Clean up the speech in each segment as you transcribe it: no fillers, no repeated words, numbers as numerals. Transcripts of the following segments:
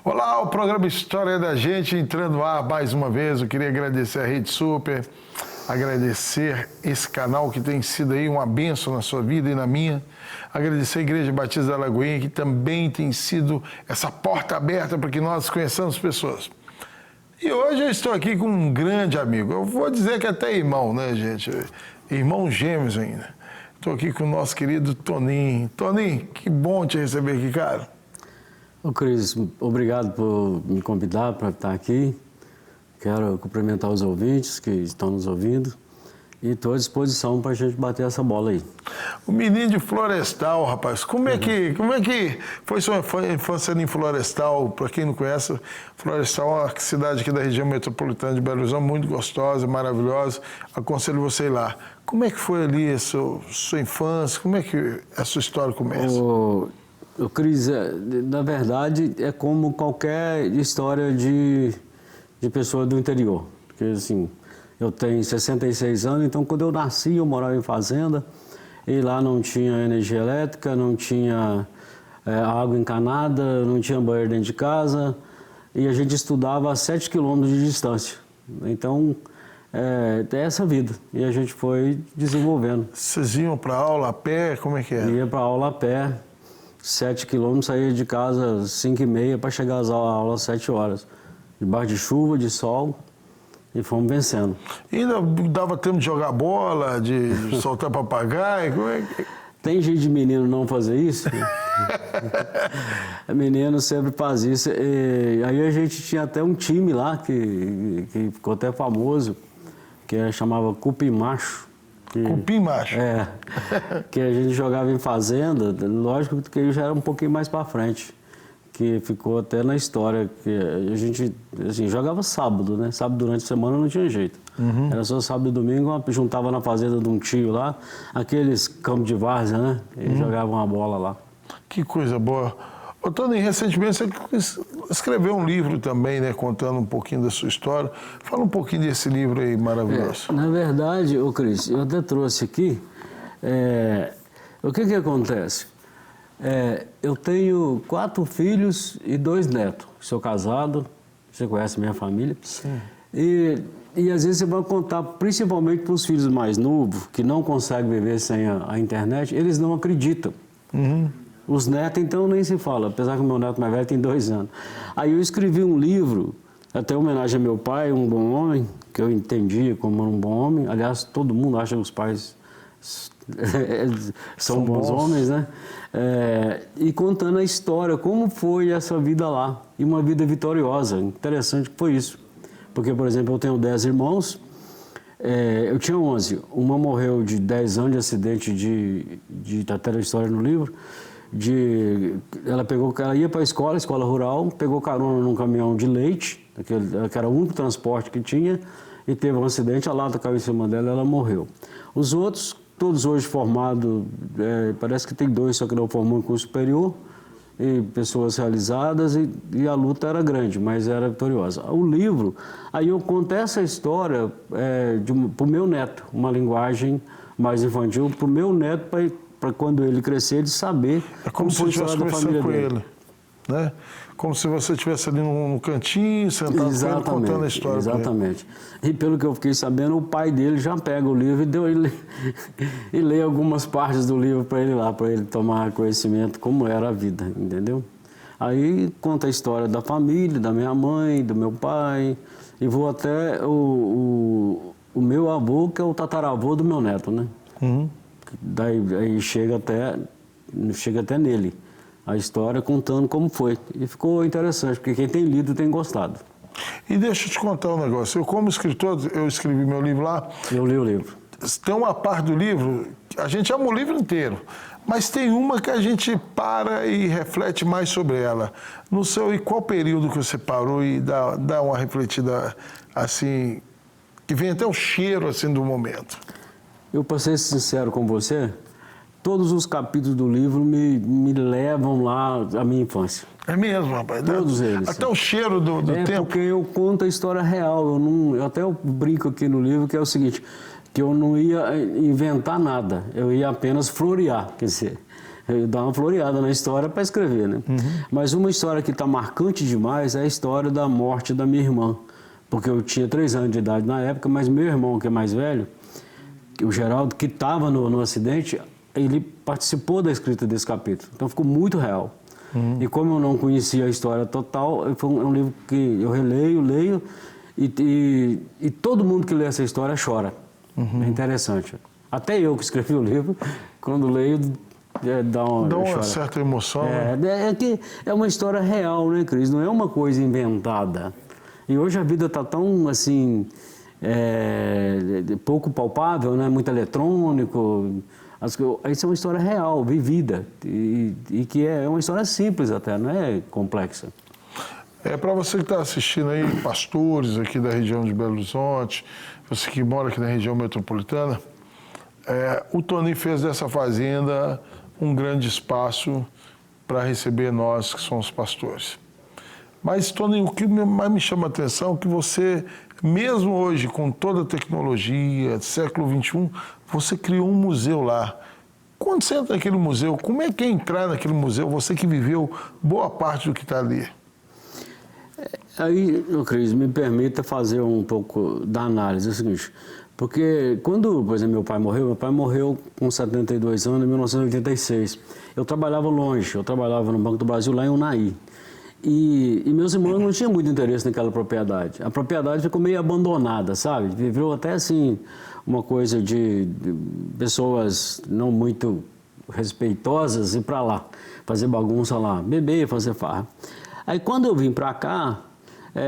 Olá, o programa História da Gente entrando no ar mais uma vez. Eu queria agradecer a Rede Super, agradecer esse canal que tem sido aí uma bênção na sua vida e na minha. Agradecer a Igreja Batista da Lagoinha, que também tem sido essa porta aberta para que nós conheçamos pessoas. E hoje eu estou aqui com um grande amigo. Eu vou dizer que até irmão, né, gente? Irmão gêmeos ainda. Estou aqui com o nosso querido Toninho. Toninho, que bom te receber aqui, cara. Ô Cris, obrigado por me convidar para estar aqui. Quero cumprimentar os ouvintes que estão nos ouvindo e estou à disposição para a gente bater essa bola aí. O menino de Florestal, rapaz, como é que foi sua infância em Florestal? Para quem não conhece, Florestal é uma cidade aqui da região metropolitana de Belo Horizonte, muito gostosa, maravilhosa. Aconselho você ir lá. Como é que foi ali a sua infância? Como é que a sua história começa? O Cris, na verdade, é como qualquer história de pessoa do interior. Porque, assim, eu tenho 66 anos, então, quando eu nasci, eu morava em fazenda, e lá não tinha energia elétrica, não tinha água encanada, não tinha banheiro dentro de casa, e a gente estudava a 7 quilômetros de distância. Então, é essa vida. E a gente foi desenvolvendo. Vocês iam para aula a pé? Como é que era? Ia para aula a pé. 7 quilômetros, saía de casa às 5h30 para chegar às aulas às 7 horas. Debaixo de chuva, de sol, e fomos vencendo. E ainda dava tempo de jogar bola, de soltar papagaio? Como é que... Tem jeito de menino não fazer isso? Menino sempre faz isso. E aí a gente tinha até um time lá, que ficou até famoso, que chamava Cupim Macho. Cupim Macho? É, que a gente jogava em fazenda, lógico que ele já era um pouquinho mais para frente, que ficou até na história, que a gente assim, jogava sábado, né? Sábado durante a semana não tinha jeito. Era só sábado e domingo, juntava na fazenda de um tio lá, aqueles campos de várzea, né? E jogavam uma bola lá. Que coisa boa. Ô, Tony, recentemente você escreveu um livro também, né, contando um pouquinho da sua história. Fala um pouquinho desse livro aí maravilhoso. Na verdade, ô Cris, eu até trouxe aqui, o que acontece? Eu tenho 4 filhos e 2 netos. Sou casado, você conhece minha família. Sim. E às vezes você vai contar, principalmente para os filhos mais novos, que não conseguem viver sem a internet, eles não acreditam. Os netos, então, nem se fala, apesar que o meu neto mais velho tem 2 anos. Aí eu escrevi um livro, até homenagem a meu pai, um bom homem, que eu entendia como um bom homem. Aliás, todo mundo acha que os pais são bons homens, né? E contando a história, como foi essa vida lá. E uma vida vitoriosa. Interessante que foi isso. Porque, por exemplo, eu tenho 10 irmãos, eu tinha 11. Uma morreu de 10 anos de acidente tá tendo a história no livro. Ela ia para a escola rural, pegou carona num caminhão de leite, que era o único transporte que tinha, e teve um acidente, a lata caiu em cima dela e ela morreu. Os outros, todos hoje formados, parece que tem 2 só que não formou em curso superior, e pessoas realizadas, e a luta era grande, mas era vitoriosa. O livro, aí eu conto essa história para o meu neto, uma linguagem mais infantil, para o meu neto, para quando ele crescer, ele saber como se você estivesse conversando com ele, né? Como se você estivesse ali num cantinho, sentado com ele, contando a história. Exatamente. E pelo que eu fiquei sabendo, o pai dele já pega o livro e lê algumas partes do livro para ele lá, para ele tomar conhecimento como era a vida, entendeu? Aí conta a história da família, da minha mãe, do meu pai, e vou até o meu avô, que é o tataravô do meu neto, né? Daí chega até nele a história contando como foi. E ficou interessante, porque quem tem lido tem gostado. E deixa eu te contar um negócio. Eu, como escritor, eu escrevi meu livro lá. Eu li o livro. Tem uma parte do livro, a gente ama o livro inteiro, mas tem uma que a gente para e reflete mais sobre ela. No seu, e qual período que você parou e dá uma refletida assim, que vem até o cheiro assim do momento? Eu, para ser sincero com você, todos os capítulos do livro me levam lá à minha infância. É mesmo, rapaz? Todos eles. Até o cheiro do tempo. Porque eu conto a história real. Eu até brinco aqui no livro que é o seguinte, que eu não ia inventar nada, eu ia apenas florear, quer dizer, dar uma floreada na história para escrever, né? Mas uma história que está marcante demais é a história da morte da minha irmã. Porque eu tinha 3 anos de idade na época, mas meu irmão, que é mais velho, o Geraldo, que estava no acidente, ele participou da escrita desse capítulo. Então ficou muito real. E como eu não conhecia a história total, foi um livro que eu releio, leio, e todo mundo que lê essa história chora. É interessante. Até eu que escrevi o livro, quando leio, dá uma certa emoção. Que é uma história real, né, Cris? Não é uma coisa inventada. E hoje a vida está tão, assim, pouco palpável, né? Muito eletrônico. Isso é uma história real, vivida, e que é uma história simples até, não é complexa. Para você que está assistindo aí, pastores aqui da região de Belo Horizonte, você que mora aqui na região metropolitana, o Toninho fez dessa fazenda um grande espaço para receber nós que somos pastores. Mas, Toninho, o que mais me chama a atenção é que você, mesmo hoje, com toda a tecnologia, século XXI, você criou um museu lá. Quando você entra naquele museu, como é que é entrar naquele museu, você que viveu boa parte do que está ali? Aí, Cris, me permita fazer um pouco da análise. É o seguinte, porque quando, por exemplo, meu pai morreu com 72 anos, em 1986. Eu trabalhava longe, eu trabalhava no Banco do Brasil, lá em Unai. E meus irmãos não tinham muito interesse naquela propriedade. A propriedade ficou meio abandonada, sabe? Viveu até assim, uma coisa de pessoas não muito respeitosas ir para lá, fazer bagunça lá, beber, fazer farra. Aí quando eu vim para cá,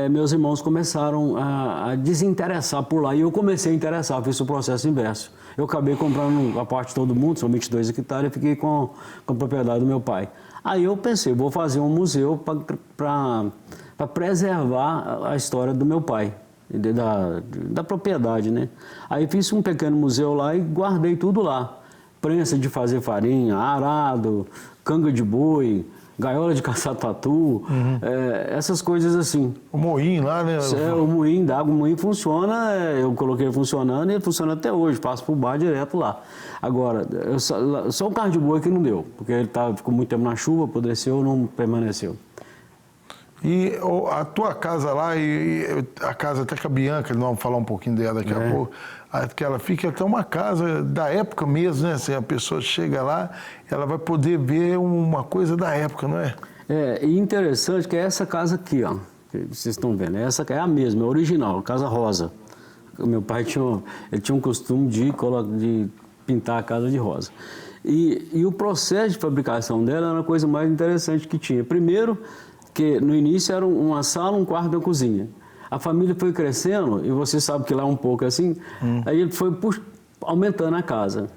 meus irmãos começaram a desinteressar por lá e eu comecei a interessar, fiz o processo inverso. Eu acabei comprando a parte de todo mundo, são 22 hectares, e fiquei com a propriedade do meu pai. Aí eu pensei, vou fazer um museu para preservar a história do meu pai, da propriedade, né? Aí fiz um pequeno museu lá e guardei tudo lá. Prensa de fazer farinha, arado, canga de boi, gaiola de caçar tatu, essas coisas assim. O moinho lá, né? O moinho d'água, o moinho funciona, eu coloquei funcionando e ele funciona até hoje, passo por bar direto lá. Agora, só o carro de boi que não deu, porque ele ficou muito tempo na chuva, apodreceu, não permaneceu. E a tua casa lá, e a casa até com a Bianca, nós vamos falar um pouquinho dela daqui a pouco, que ela fica até uma casa da época mesmo, né? Assim, a pessoa chega lá, ela vai poder ver uma coisa da época, não é? E interessante que é essa casa aqui, ó, que vocês estão vendo, essa é a mesma, é a original, casa rosa. O meu pai tinha um costume de pintar a casa de rosa. E o processo de fabricação dela era a coisa mais interessante que tinha. Primeiro, que no início era uma sala, um quarto e uma cozinha. A família foi crescendo, e você sabe que lá é um pouco assim, aí ele foi aumentando a casa.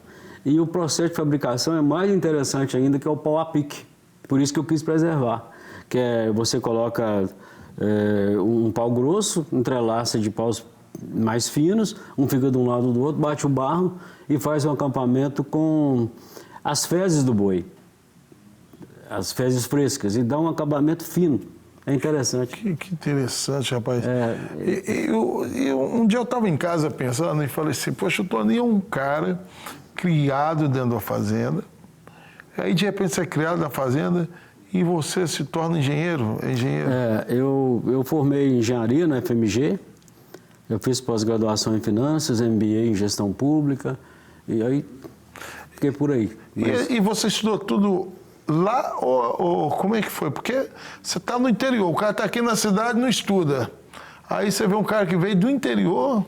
E o processo de fabricação é mais interessante ainda, que é o pau a pique. Por isso que eu quis preservar. Que você coloca um pau grosso, entrelaça de paus mais finos, um fica de um lado do outro, bate o barro e faz um acampamento com as fezes do boi. As fezes frescas, e dá um acabamento fino. É interessante. Que interessante, rapaz. Um dia eu estava em casa pensando e falei assim, poxa, o Toninho é um cara criado dentro da fazenda, aí de repente você é criado na fazenda e você se torna engenheiro. Eu formei em engenharia na FMG, eu fiz pós-graduação em finanças, MBA em gestão pública, e aí fiquei por aí. Mas... E você estudou tudo lá ou como é que foi? Porque você está no interior, o cara está aqui na cidade e não estuda. Aí você vê um cara que veio do interior.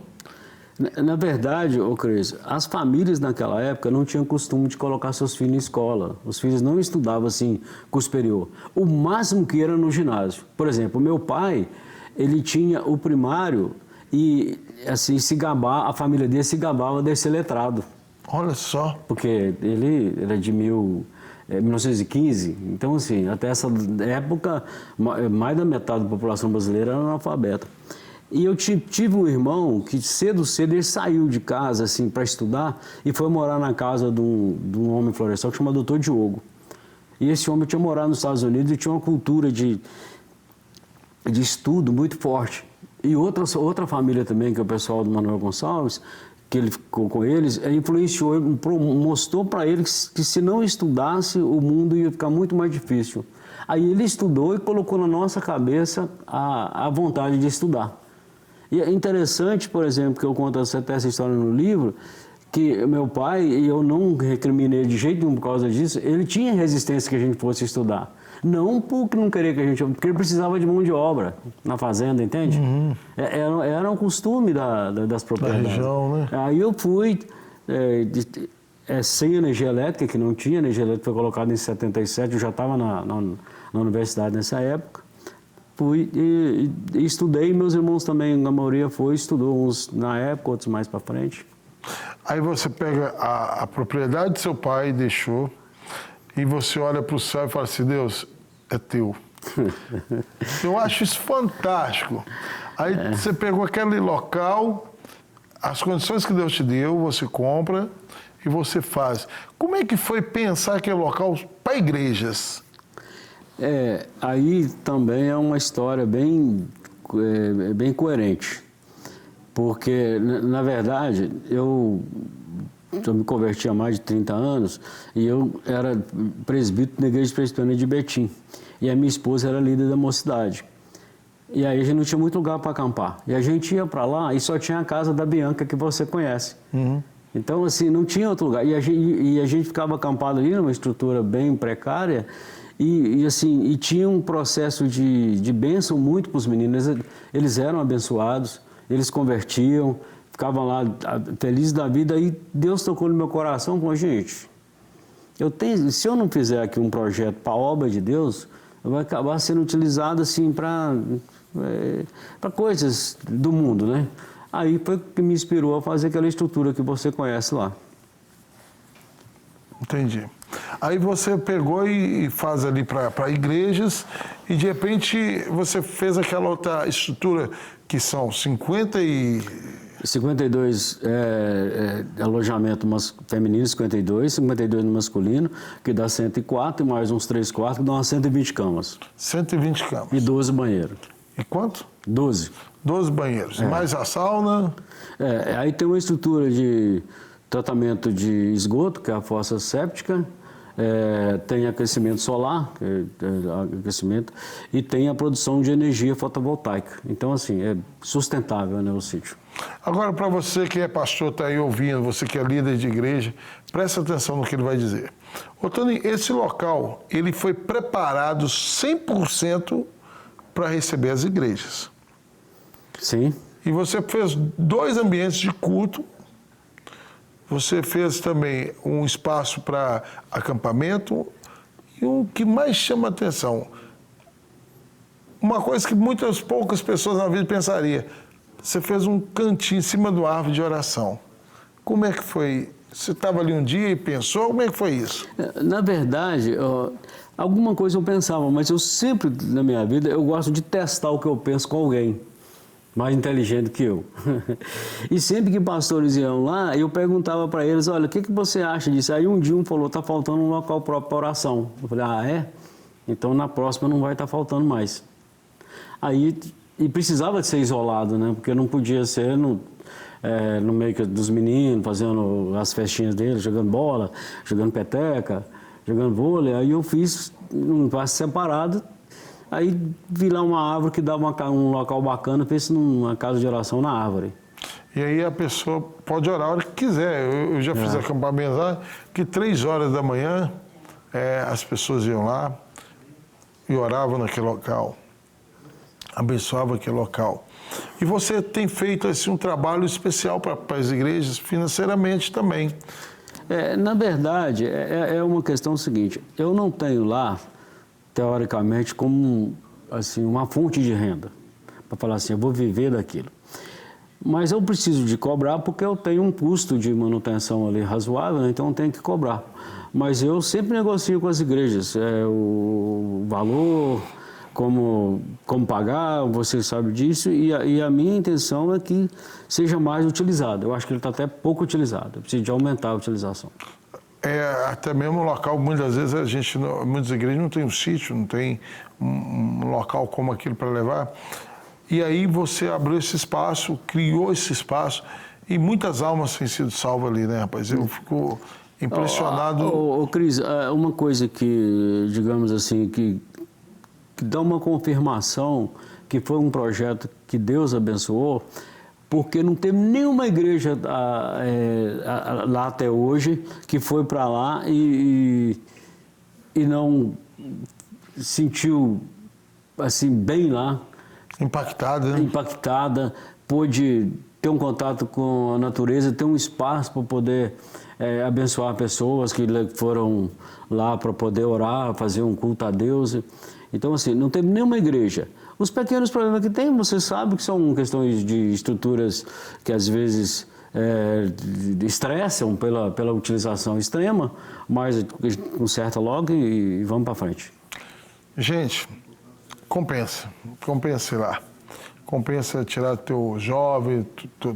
Na verdade, Cris, as famílias naquela época não tinham costume de colocar seus filhos em escola. Os filhos não estudavam assim, curso superior. O máximo que era no ginásio. Por exemplo, o meu pai, ele tinha o primário e assim, a família dele se gabava de ser letrado. Olha só. Porque ele era de 1915, então assim, até essa época, mais da metade da população brasileira era analfabeta. E eu tive um irmão que cedo ele saiu de casa assim, para estudar e foi morar na casa de um homem florestal que chama Dr. Diogo. E esse homem tinha morado nos Estados Unidos e tinha uma cultura de estudo muito forte. E outra família também, que é o pessoal do Manuel Gonçalves, que ele ficou com eles, influenciou, mostrou para ele que se não estudasse, o mundo ia ficar muito mais difícil. Aí ele estudou e colocou na nossa cabeça a vontade de estudar. E é interessante, por exemplo, que eu conto até essa história no livro, que meu pai, e eu não recriminei de jeito nenhum por causa disso, ele tinha resistência que a gente fosse estudar. Não porque não queria que a gente... Porque ele precisava de mão de obra na fazenda, entende? Uhum. Era um costume das propriedades. Da região, né? Aí eu fui, sem energia elétrica, que não tinha, energia elétrica foi colocada em 77, eu já estava na universidade nessa época. Fui e estudei, meus irmãos também, a maioria estudou, uns na época, outros mais para frente. Aí você pega a propriedade do seu pai, deixou, e você olha para o céu e fala assim, Deus, é teu. Eu acho isso fantástico. Aí você pegou aquele local, as condições que Deus te deu, você compra e você faz. Como é que foi pensar aquele local para igrejas? Aí também é uma história bem coerente. Porque, na verdade, eu me converti há mais de 30 anos e eu era presbítero na Igreja Presbiteriana de Betim. E a minha esposa era líder da mocidade. E aí a gente não tinha muito lugar para acampar. E a gente ia para lá e só tinha a casa da Bianca, que você conhece. Uhum. Então, assim, não tinha outro lugar. E a gente ficava acampado ali numa estrutura bem precária e tinha um processo de bênção muito para os meninos. Eles eram abençoados. Eles convertiam, ficavam lá felizes da vida, e Deus tocou no meu coração e falou, gente, se eu não fizer aqui um projeto para a obra de Deus, vai acabar sendo utilizado assim para coisas do mundo, né? Aí foi que me inspirou a fazer aquela estrutura que você conhece lá. Entendi. Aí você pegou e faz ali para igrejas e de repente você fez aquela outra estrutura que são 52 alojamentos femininos, 52 no masculino, que dá 104 e mais uns 3 quartos, que dá umas 120 camas. 120 camas. E 12 banheiros. E quanto? 12. 12 banheiros. Mais a sauna? Aí tem uma estrutura de tratamento de esgoto, que é a fossa séptica, tem aquecimento solar, aquecimento, e tem a produção de energia fotovoltaica. Então, assim, é sustentável, né, o sítio. Agora, para você que é pastor, está aí ouvindo, você que é líder de igreja, presta atenção no que ele vai dizer. Ô, Tony, esse local, ele foi preparado 100% para receber as igrejas. Sim. E você fez 2 ambientes de culto. Você fez também um espaço para acampamento e o que mais chama a atenção, uma coisa que poucas pessoas na vida pensariam, você fez um cantinho em cima do árvore de oração. Como é que foi? Você estava ali um dia e pensou, como é que foi isso? Na verdade, alguma coisa eu pensava, mas eu sempre, na minha vida, eu gosto de testar o que eu penso com alguém mais inteligente que eu. E sempre que pastores iam lá, eu perguntava para eles, olha, o que você acha disso? Aí um dia um falou, está faltando um local próprio para oração. Eu falei, é? Então na próxima não vai estar faltando mais. Aí, e precisava de ser isolado, né? Porque não podia ser no meio dos meninos, fazendo as festinhas deles, jogando bola, jogando peteca, jogando vôlei. Aí eu fiz um espaço separado. Aí vi lá uma árvore que dava um local bacana, fiz numa casa de oração na árvore. E aí a pessoa pode orar a hora que quiser. Eu já fiz acampamento lá, que 3 horas da manhã as pessoas iam lá e oravam naquele local, abençoavam aquele local. E você tem feito assim, um trabalho especial para as igrejas, financeiramente também. Na verdade, é uma questão seguinte, eu não tenho lá, teoricamente, como assim, uma fonte de renda, para falar assim, eu vou viver daquilo. Mas eu preciso de cobrar porque eu tenho um custo de manutenção ali razoável, né? Então eu tenho que cobrar. Mas eu sempre negocio com as igrejas, o valor, como pagar, você sabe disso, e a minha intenção é que seja mais utilizado. Eu acho que ele está até pouco utilizado, eu preciso de aumentar a utilização. Até mesmo o local, muitas vezes muitas igrejas não tem um sítio, não tem um local como aquilo para levar. E aí você abriu esse espaço, criou esse espaço E muitas almas têm sido salvas ali, né, rapaz? Eu fico impressionado. Ô, Cris, uma coisa que, digamos assim, que dá uma confirmação que foi um projeto que Deus abençoou, porque não teve nenhuma igreja lá até hoje que foi para lá e não sentiu assim bem lá. Impactada, né? Impactada, pôde ter um contato com a natureza, ter um espaço para poder abençoar pessoas que foram lá para poder orar, fazer um culto a Deus. Então, assim, não teve nenhuma igreja. Os pequenos problemas que tem, você sabe que são questões de estruturas que às vezes estressam pela utilização extrema, mas conserta logo e vamos para frente. Gente, compensa ir lá. Compensa tirar teu jovem,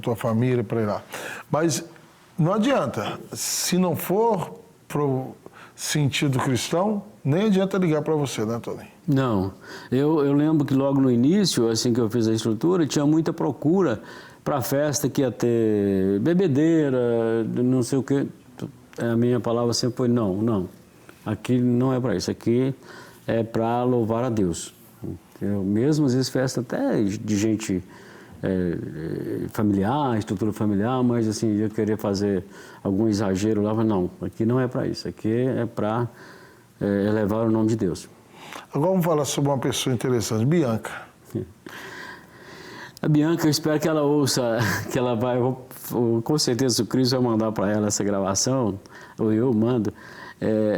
tua família para ir lá. Mas não adianta, se não for pro sentido cristão, nem adianta ligar para você, né, Tony? Não, eu lembro que logo no início, assim que eu fiz a estrutura, tinha muita procura para festa que ia ter bebedeira, não sei o quê. A minha palavra sempre foi não. Aqui não é para isso, aqui é para louvar a Deus. Mesmo às vezes festa até de gente familiar, estrutura familiar, mas assim, eu queria fazer algum exagero lá, mas não, aqui não é para isso, aqui é para elevar o nome de Deus. Agora vamos falar sobre uma pessoa interessante, Bianca. A Bianca, eu espero que ela ouça, que ela vai, com certeza o Cris vai mandar para ela essa gravação, ou eu mando.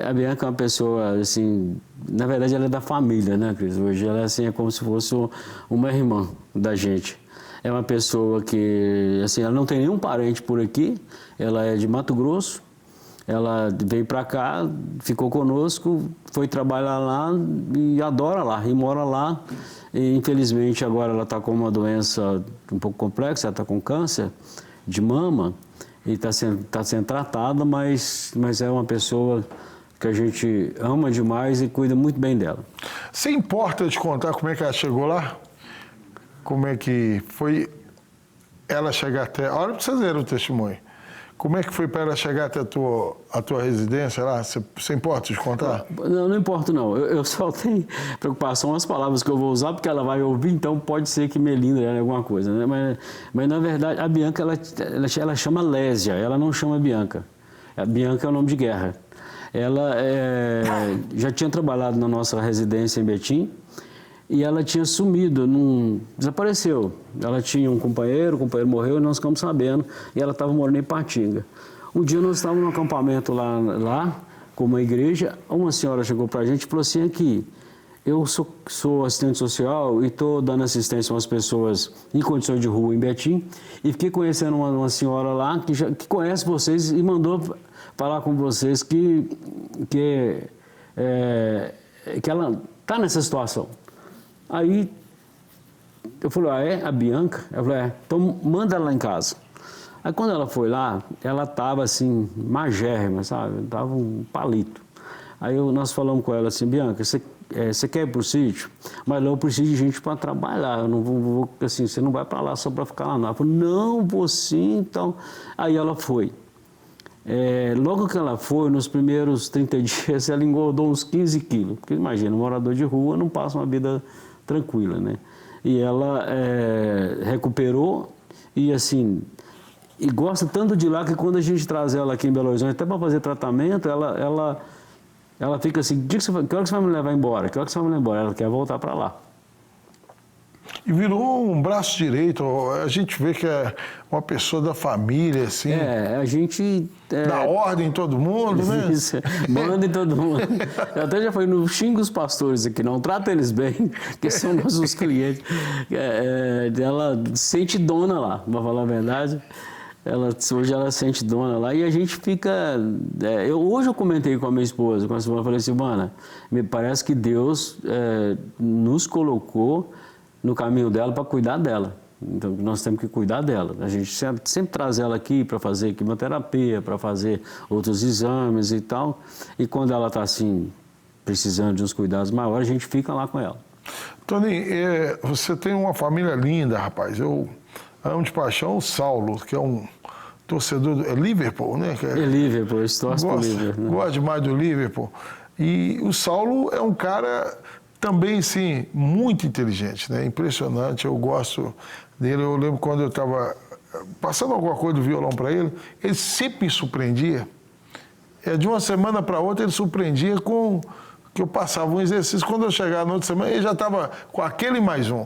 A Bianca é uma pessoa, assim, na verdade ela é da família, né, Cris? Hoje ela assim, é como se fosse uma irmã da gente. É uma pessoa que, assim, ela não tem nenhum parente por aqui, ela é de Mato Grosso, ela veio para cá, ficou conosco, foi trabalhar lá e adora lá, e mora lá. E, infelizmente agora ela está com uma doença um pouco complexa, ela está com câncer de mama, e está sendo tratada, mas é uma pessoa que a gente ama demais e cuida muito bem dela. Você importa de contar como é que ela chegou lá? Como é que foi ela chegar até... Olha para vocês verem o testemunho. Como é que foi para ela chegar até a tua residência lá? Você importa de contar? Não importa não. Eu só tenho preocupação com as palavras que eu vou usar, porque ela vai ouvir, então pode ser que melindre alguma coisa, né? Mas na verdade, a Bianca, ela chama Lésia, ela não chama Bianca. A Bianca é o nome de guerra. Ela já tinha trabalhado na nossa residência em Betim, e ela tinha sumido, desapareceu. Ela tinha um companheiro, o companheiro morreu e nós ficamos sabendo, e ela estava morando em Ipatinga. Um dia nós estávamos num acampamento lá com uma igreja, uma senhora chegou para a gente e falou assim, aqui, eu sou assistente social e estou dando assistência a umas pessoas em condições de rua em Betim, e fiquei conhecendo uma senhora lá que conhece vocês e mandou falar com vocês que ela está nessa situação. Aí eu falei, a Bianca? Ela falou, então manda ela lá em casa. Aí quando ela foi lá, ela estava assim, magérrima, sabe? Estava um palito. Aí nós falamos com ela assim, Bianca, você quer ir para o sítio? Mas lá eu preciso de gente para trabalhar, eu não vou, assim, você não vai para lá só para ficar lá não. Ela falou, não, vou sim, então... Aí ela foi. Logo que ela foi, nos primeiros 30 dias, ela engordou uns 15 quilos. Porque imagina, um morador de rua não passa uma vida tranquila, né? E ela recuperou e assim, e gosta tanto de lá que quando a gente traz ela aqui em Belo Horizonte, até para fazer tratamento, ela fica assim, que hora que você vai me levar embora? Que hora que você vai me levar embora? Ela quer voltar para lá. E virou um braço direito, a gente vê que é uma pessoa da família, assim. A gente... Dá ordem em todo mundo, né? Isso, manda em todo mundo. Eu até já falei, não xinga os pastores aqui, não, trata eles bem, que são nossos clientes. Ela sente dona lá, para falar a verdade. Hoje ela sente dona lá e a gente fica... hoje eu comentei com a minha esposa, com a Silvana, falei, Silvana, me parece que Deus nos colocou no caminho dela para cuidar dela. Então, nós temos que cuidar dela. A gente sempre traz ela aqui para fazer quimioterapia, para fazer outros exames e tal. E quando ela está assim, precisando de uns cuidados maiores, a gente fica lá com ela. Tony, você tem uma família linda, rapaz. Eu amo de paixão o Saulo, que é um torcedor, é Liverpool, né? É Liverpool, eu torço pro Liverpool. Né? Gosto demais do Liverpool. E o Saulo é um cara também, sim, muito inteligente, né? Impressionante, eu gosto dele. Eu lembro quando eu estava passando alguma coisa do violão para ele, ele sempre me surpreendia. De uma semana para outra, ele surpreendia com que eu passava um exercício. Quando eu chegava na outra semana, ele já estava com aquele mais um.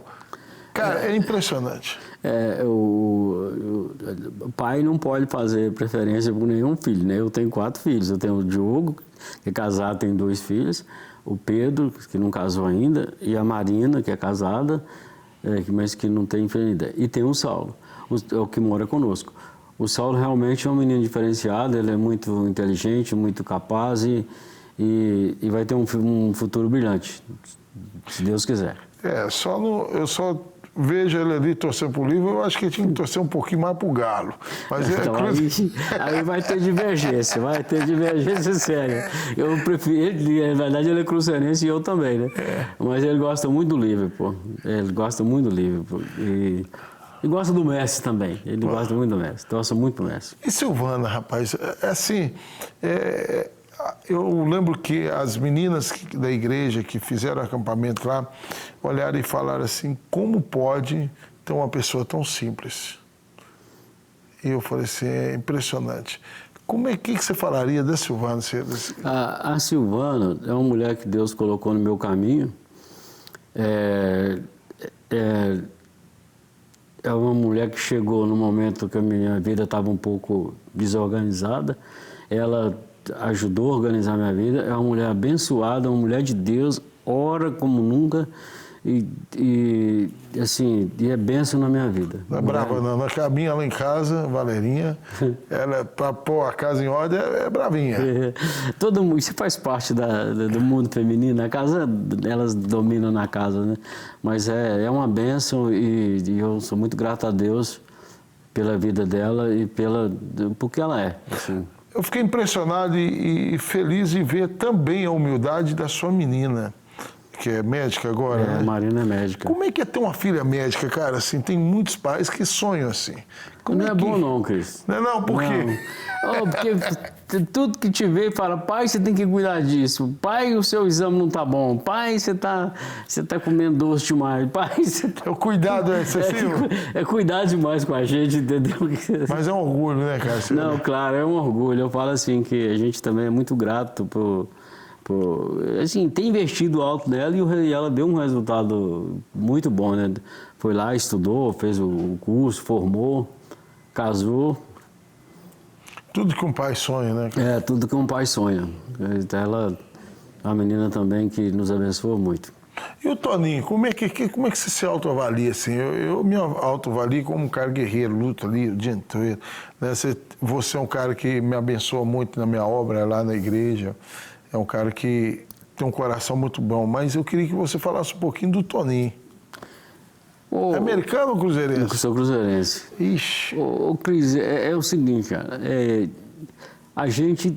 Cara, é impressionante. O pai não pode fazer preferência por nenhum filho, né? Eu tenho 4 filhos. Eu tenho o Diogo, que é casado, tem 2 filhos. O Pedro, que não casou ainda. E a Marina, que é casada, mas que não tem filho ainda. E tem o Saulo, o que mora conosco. O Saulo realmente é um menino diferenciado. Ele é muito inteligente, muito capaz e vai ter um futuro brilhante, se Deus quiser. Eu só vejo ele ali torcendo pro Liverpool, eu acho que ele tinha que torcer um pouquinho mais pro Galo. Mas então, aí vai ter divergência séria. Eu prefiro, ele, na verdade ele é cruzeirense e eu também, né? Mas ele gosta muito do Liverpool, e gosta do Messi também, ele gosta muito do Messi, torce muito pro Messi. E Silvana, rapaz, eu lembro que as meninas da igreja que fizeram acampamento lá olharam e falaram assim, como pode ter uma pessoa tão simples? E eu falei assim, é impressionante. Que você falaria da Silvana? A Silvana é uma mulher que Deus colocou no meu caminho. É uma mulher que chegou no momento que a minha vida estava um pouco desorganizada. Ela ajudou a organizar minha vida. É uma mulher abençoada, uma mulher de Deus, ora como nunca e é bênção na minha vida. Não é brava não, na cabinha lá em casa, Valerinha, ela para pôr a casa em ordem é bravinha. Todo mundo, isso faz parte do mundo feminino, a casa, elas dominam na casa, né? Mas é uma bênção e eu sou muito grato a Deus pela vida dela e porque ela é, assim. Eu fiquei impressionado e feliz em ver também a humildade da sua menina, que é médica agora, né? A Marina é médica. Como é que é ter uma filha médica, cara? Assim, tem muitos pais que sonham assim. Não é bom não, Cris. Não, por quê? Porque tudo que te vê fala, pai, você tem que cuidar disso. Pai, o seu exame não tá bom. Pai, você tá comendo doce demais. Pai, você tá... O cuidado é excessivo? É cuidar demais com a gente, entendeu? Mas é um orgulho, né, cara? Não, claro, é um orgulho. Eu falo assim que a gente também é muito grato por ter investido alto nela e ela deu um resultado muito bom, né? Foi lá, estudou, fez o curso, formou, casou. Tudo que um pai sonha, né? Tudo que um pai sonha. Ela é uma menina também que nos abençoou muito. E o Toninho, como é que você se autoavalia assim? Eu me autoavalio como um cara guerreiro, luta ali o dia inteiro. Né? Você é um cara que me abençoa muito na minha obra lá na igreja. É um cara que tem um coração muito bom. Mas eu queria que você falasse um pouquinho do Toninho. É americano ou cruzeirense? Eu sou cruzeirense. Ixi. Cris, é o seguinte, cara. A gente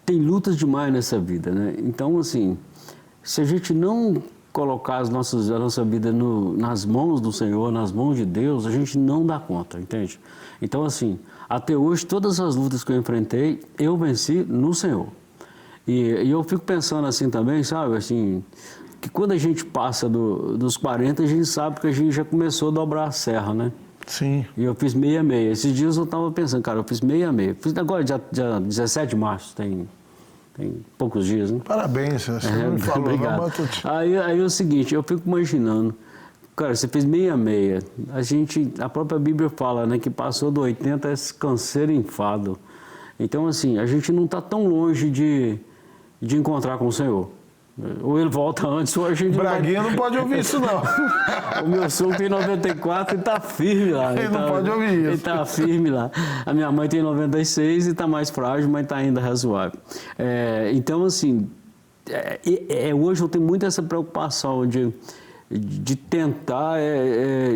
tem lutas demais nessa vida, né? Então, assim, se a gente não colocar a nossa vida nas mãos do Senhor, nas mãos de Deus, a gente não dá conta, entende? Então, assim, até hoje, todas as lutas que eu enfrentei, eu venci no Senhor. E eu fico pensando assim também, sabe, assim, que quando a gente passa dos 40, a gente sabe que a gente já começou a dobrar a serra, né? Sim. E eu fiz 66. Esses dias eu estava pensando, cara, eu fiz 66. Fiz agora, dia 17 de março, tem poucos dias, né? Parabéns, você não me falou. Obrigado. Não, mas aí é o seguinte, eu fico imaginando, cara, você fez 66. A própria Bíblia fala, né, que passou do 80 é canseiro e enfado. Então, assim, a gente não está tão longe de encontrar com o Senhor. Ou ele volta antes, ou a gente Braguinha não pode ouvir isso, não. O meu sogro tem 94 e está firme lá. Ele não pode ouvir isso. Ele está firme lá. A minha mãe tem 96 e está mais frágil, mas está ainda razoável. Então, assim, hoje eu tenho muito essa preocupação de tentar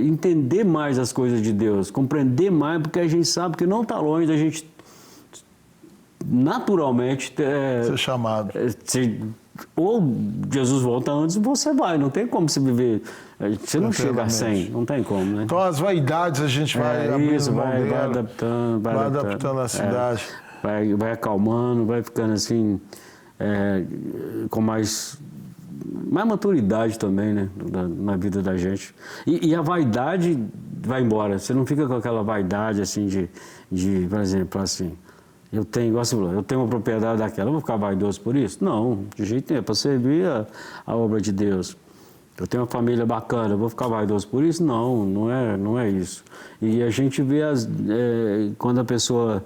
entender mais as coisas de Deus, compreender mais, porque a gente sabe que não está longe da gente naturalmente Ser chamado. ou Jesus volta antes, você vai, não tem como você viver, você não chega a 100, não tem como, né? Então as vaidades a gente vai abrindo isso, mão vai dela, adaptando, vai adaptando a cidade. Vai acalmando, vai ficando assim, com mais maturidade também, né, na vida da gente. E a vaidade vai embora, você não fica com aquela vaidade assim de por exemplo, assim, eu tenho, igual você falou, eu tenho uma propriedade daquela, eu vou ficar vaidoso por isso? Não, de jeito nenhum, é para servir a obra de Deus. Eu tenho uma família bacana, eu vou ficar vaidoso por isso? Não, não é isso. E a gente vê quando a pessoa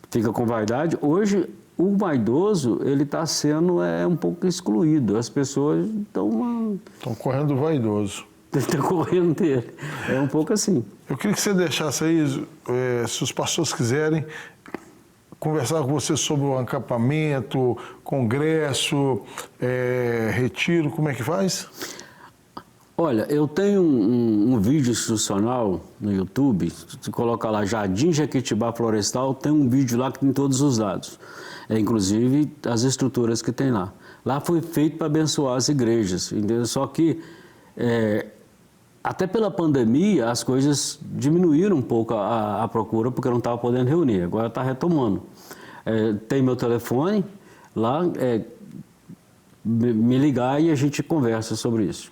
fica com vaidade, hoje o vaidoso, ele está sendo um pouco excluído. As pessoas estão correndo do vaidoso. Estão correndo dele. É um pouco assim. Eu queria que você deixasse aí, se os pastores quiserem, conversar com você sobre o acampamento, congresso, retiro, como é que faz? Olha, eu tenho um vídeo institucional no YouTube, se colocar lá Jardim Jequitibá Florestal, tem um vídeo lá que tem todos os dados, inclusive as estruturas que tem lá. Lá foi feito para abençoar as igrejas, entendeu? Só que até pela pandemia as coisas diminuíram um pouco a procura, porque eu não estava podendo reunir, agora está retomando. Tem meu telefone lá, me ligar e a gente conversa sobre isso.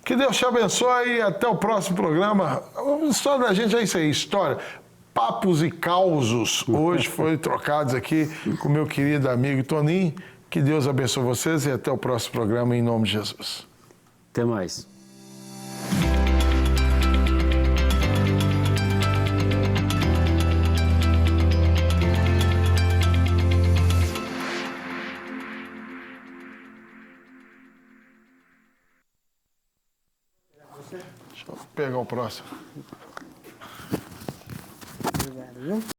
Que Deus te abençoe e até o próximo programa. A história da gente é isso aí, história. Papos e causos hoje foram trocados aqui com meu querido amigo Toninho. Que Deus abençoe vocês e até o próximo programa em nome de Jesus. Até mais. Deixa eu pegar o próximo. Obrigado, viu?